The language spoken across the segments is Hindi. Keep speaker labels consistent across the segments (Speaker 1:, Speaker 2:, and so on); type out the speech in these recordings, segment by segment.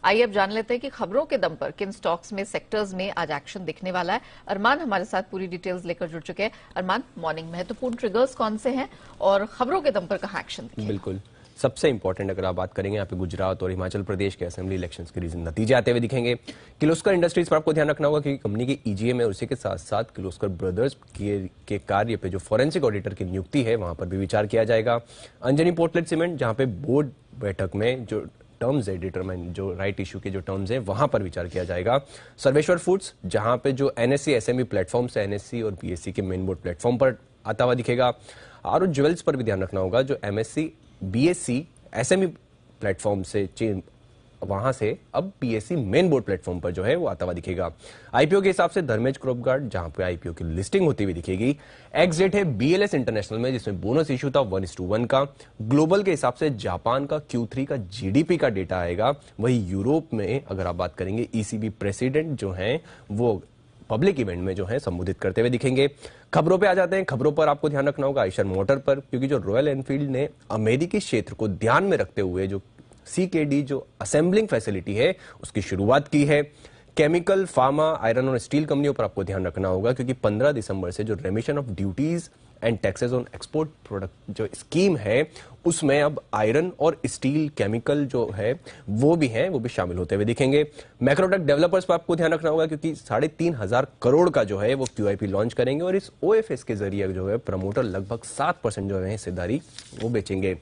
Speaker 1: आइए अब जान लेते हैं कि खबरों के दम पर किन स्टॉक्स में, सेक्टर्स में आज एक्शन दिखने वाला है। अरमान हमारे साथ पूरी डिटेल्स लेकर जुड़ चुके हैं। अरमान, मॉर्निंग महत्वपूर्ण ट्रिगर्स कौन से हैं और खबरों के दम पर कहां एक्शन दिखेगा?
Speaker 2: बिल्कुल, सबसे इंपॉर्टेंट अगर आप बात करेंगे यहाँ पे गुजरात और हिमाचल प्रदेश के असेंबली इलेक्शंस के रीजन नतीजे आते हुए दिखेंगे। किर्लोस्कर इंडस्ट्रीज पर आपको ध्यान रखना होगा कि कंपनी के ईजीएम है, उसी के साथ साथ किर्लोस्कर ब्रदर्स के कार्य पे जो फॉरेंसिक ऑडिटर की नियुक्ति है वहां पर भी विचार किया जाएगा। अंजनी पोर्टलेट सीमेंट, जहां पे बोर्ड बैठक में जो टर्म्स है डिटरमाइन, जो राइट इशू के जो टर्म्स है वहां पर विचार किया जाएगा। सर्वेश्वर फूड्स, जहां पे जो एनएससी एसएमई प्लेटफॉर्म से एनएससी और बीएससी के मेन बोर्ड प्लेटफॉर्म पर आता हुआ दिखेगा। और ज्वेल्स पर भी ध्यान रखना होगा, जो एमएससी बीएससी एसएमई प्लेटफॉर्म से वहां से अब पीएससी मेन बोर्ड प्लेटफॉर्म पर जो है वो आता हुआ दिखेगा। आईपीओ के हिसाब से धर्मेज क्रॉपगार्ड, जहां पे आईपीओ की लिस्टिंग होती हुई दिखेगी। एग्जिट है बीएलएस इंटरनेशनल में, जिसमें बोनस इशू था 1:1 का। ग्लोबल के हिसाब से जापान का Q3 का जीडीपी का डेटा आएगा। वही यूरोप में अगर आप बात करेंगे, ईसीबी प्रेसिडेंट जो है वो पब्लिक इवेंट में जो है संबोधित करते हुए दिखेंगे। खबरों पे आ जाते हैं। खबरों पर आपको ध्यान रखना होगा आइशर मोटर पर, क्योंकि जो रॉयल एनफील्ड ने अमेरिकी क्षेत्र को ध्यान में रखते हुए जो सीकेडी जो असेंबलिंग फैसिलिटी है उसकी शुरुआत की है। केमिकल, फार्मा, आयरन और स्टील कंपनियों पर आपको ध्यान रखना होगा, क्योंकि 15 दिसंबर से जो रेमिशन of duties and taxes on export product जो स्कीम है उसमें अब आयरन और स्टील केमिकल जो है वो भी शामिल होते हुए दिखेंगे। मैक्रोटेक डेवलपर्स पर आपको ध्यान रखना होगा, क्योंकि 3,500 करोड़ का जो है वो क्यूआईपी लॉन्च करेंगे और इस ओएफएस के जरिए जो है प्रमोटर लगभग 7% जो है हिस्सेदारी वो बेचेंगे।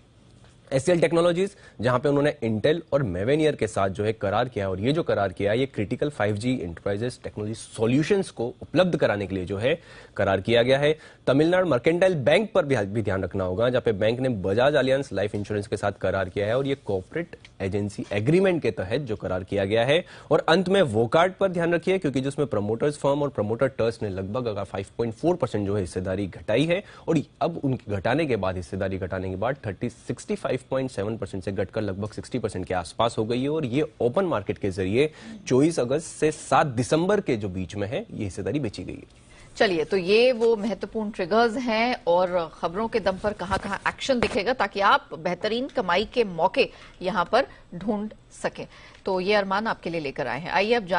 Speaker 2: एससीएल टेक्नोलॉजीज, जहां पे उन्होंने इंटेल और मेवेनियर के साथ जो है करार किया, और ये जो करार किया ये critical 5G enterprises technology solutions को उपलब्ध कराने के लिए जो है करार किया गया है। तमिलनाडु मर्केंटाइल बैंक पर भी ध्यान रखना होगा, जहां पे बैंक ने बजाज अलियांस लाइफ इंश्योरेंस के साथ करार किया है और ये कॉर्पोरेट एजेंसी एग्रीमेंट के तहत जो करार किया गया है। और अंत में वोकार्ड पर ध्यान रखिए, क्योंकि जिसमें प्रमोटर्स फर्म और प्रमोटर ट्रस्ट ने लगभग 5.4% जो है हिस्सेदारी घटाई है, और अब उनकी घटाने के बाद हिस्सेदारी घटाने के बाद 65.7% से घटकर लगभग 60% के आसपास हो गई है। और ये ओपन मार्केट के जरिए 24 अगस्त से 7 दिसंबर के जो बीच में है ये हिस्सेदारी बेची गई है।
Speaker 1: चलिए, तो ये वो महत्वपूर्ण ट्रिगर्स हैं और खबरों के दम पर कहां कहां एक्शन दिखेगा, ताकि आप बेहतरीन कमाई के मौके यहां पर ढूंढ सकें। तो ये अरमान आपके लिए लेकर आए हैं। आइए अब जान